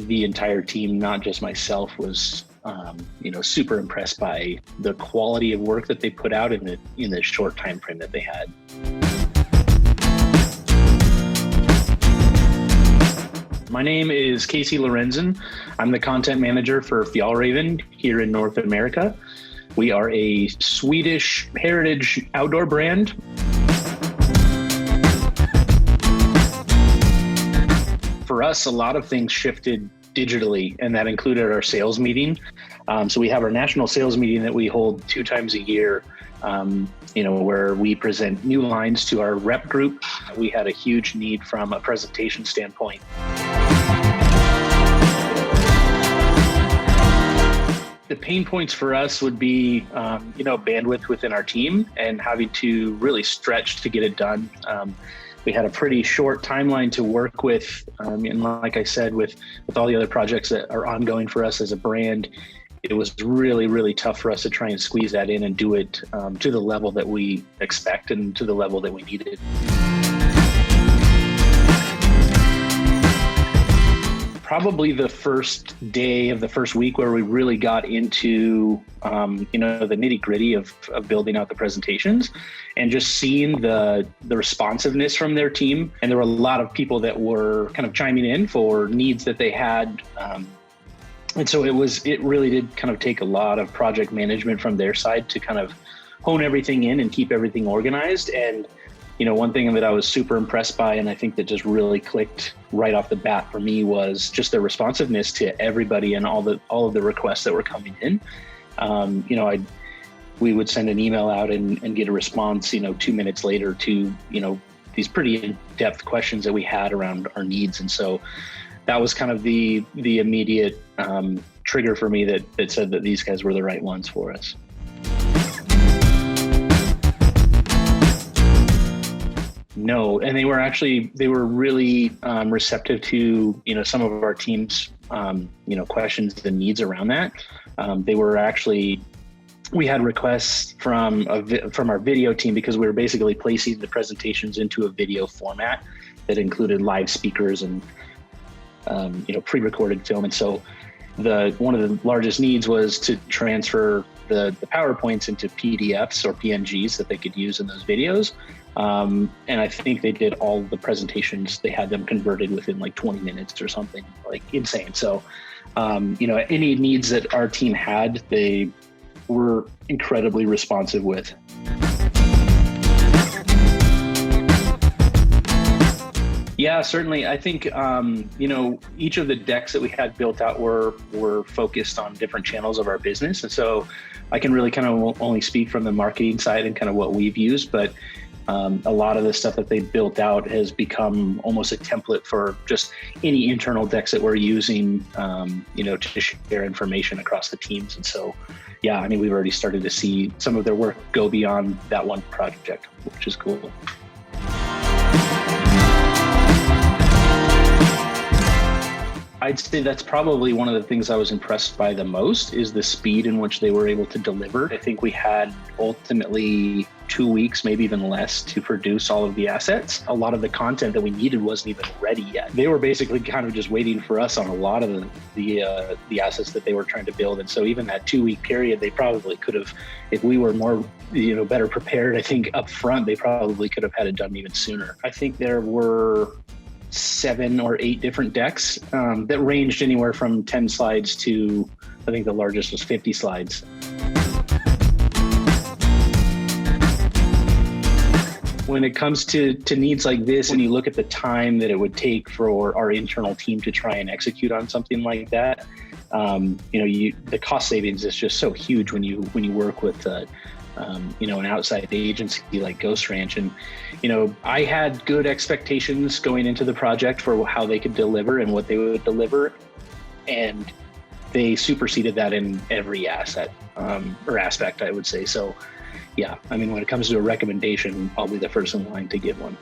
the entire team, not just myself, was super impressed by the quality of work that they put out in the short time frame that they had. My name is Casey Lorenzen. I'm the content manager for Fjällräven here in North America. We are a Swedish heritage outdoor brand. For us, a lot of things shifted digitally, and that included our sales meeting. So we have our national sales meeting that we hold 2 times a year, where we present new lines to our rep group. We had a huge need from a presentation standpoint. The pain points for us would be, bandwidth within our team and having to really stretch to get it done. We had a pretty short timeline to work with. And like I said, with all the other projects that are ongoing for us as a brand, it was really, really tough for us to try and squeeze that in and do it to the level that we expect and to the level that we needed. Probably the first day of the first week where we really got into, the nitty gritty of building out the presentations and just seeing the responsiveness from their team. And there were a lot of people that were kind of chiming in for needs that they had. And so it really did kind of take a lot of project management from their side to kind of hone everything in and keep everything organized. And one thing that I was super impressed by, and I think that just really clicked right off the bat for me, was just their responsiveness to everybody and all of the requests that were coming in. We would send an email out and get a response, 2 minutes later to, these pretty in-depth questions that we had around our needs. And so that was kind of the immediate trigger for me that said that these guys were the right ones for us. No, and they were really receptive to, some of our team's, questions and needs around that. We had requests from our video team because we were basically placing the presentations into a video format that included live speakers and, pre-recorded film. And so one of the largest needs was to transfer the PowerPoints into PDFs or PNGs that they could use in those videos. And I think they did all the presentations. They had them converted within like 20 minutes or something, like insane. So, any needs that our team had, they were incredibly responsive with. Yeah, certainly. I think, each of the decks that we had built out were focused on different channels of our business. And so I can really kind of only speak from the marketing side and kind of what we've used, but a lot of the stuff that they built out has become almost a template for just any internal decks that we're using, to share information across the teams. And so, yeah, we've already started to see some of their work go beyond that one project, which is cool. I'd say that's probably one of the things I was impressed by the most, is the speed in which they were able to deliver. I think we had ultimately 2 weeks, maybe even less, to produce all of the assets. A lot of the content that we needed wasn't even ready yet. They were basically kind of just waiting for us on a lot of the assets that they were trying to build. And so even that 2 week period, they probably could have, if we were more, better prepared, I think up front, they probably could have had it done even sooner. I think there were 7 or 8 different decks that ranged anywhere from 10 slides to, I think the largest was 50 slides. When it comes to needs like this, and you look at the time that it would take for our internal team to try and execute on something like that, the cost savings is just so huge when you work with an outside agency like GhostRanch. And, I had good expectations going into the project for how they could deliver and what they would deliver. And they superseded that in every asset or aspect, I would say. So, yeah, when it comes to a recommendation, I'll be the first in line to give one.